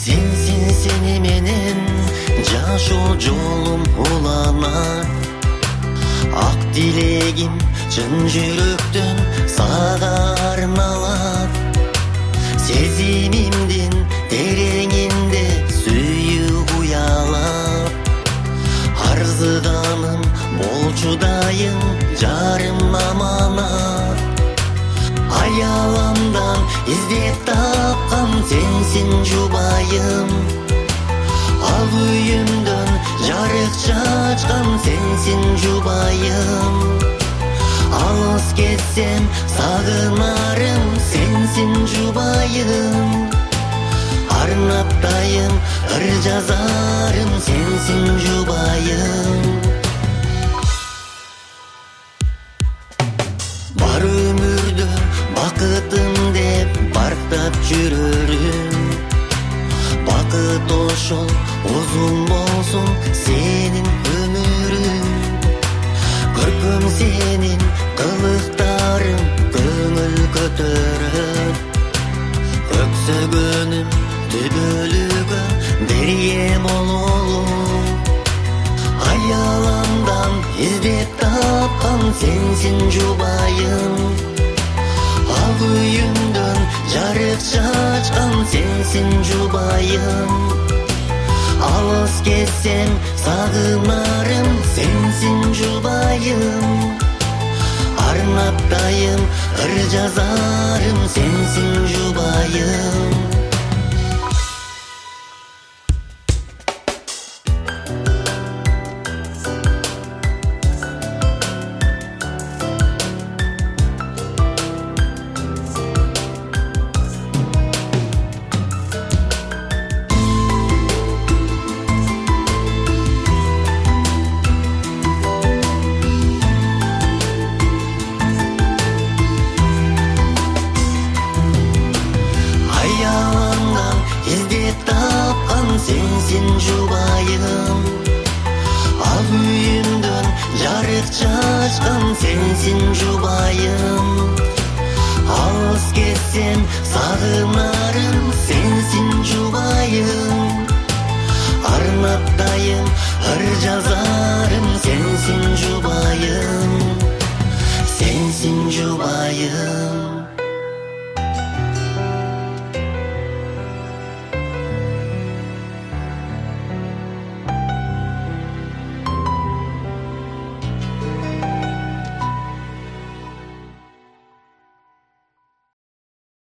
Sensin seni menen жашоо жолум уланат. Ак тилегим чын жүрөктөн сага арналат. Сезимимдин тереңинде сүйүү уялат. Арзыданым болчу дайым жарым аманат. Аяламдан издеп тапкан сенсин жубайым. Ал үйүмдөн жарык чачкан сенсин жубайым. Алыс кетсем сагынарым сенсин жубайым. Арнаттайым ыр жазарым сенсин жубайым. Бар өмүрдө бакытым деп барктап жүрөрүм. Бакыт ошол узун болсун сенин өмүрүң. Көркөм сенин кылыктарың көңүл көтөрөт. Өксөгөнүм түбөлүгө дерие бололу. Аяламдан издеп тапкан сенсин жубайым. Ал үйүмдөн жарык чачкан сенсин жубайым. Алыс кетсем сагынарым сенсин жубайым. Арнаттайым ыр жазарым сенсин жубайым. Sensin жубайым. Ал үйүмдөн жарык чачкан сенсин жубайым. Алыс кетсем сагынарым сенсин жубайым. Арнаттайым ыр жазарым сенсин жубайым. Сенсин жубайым.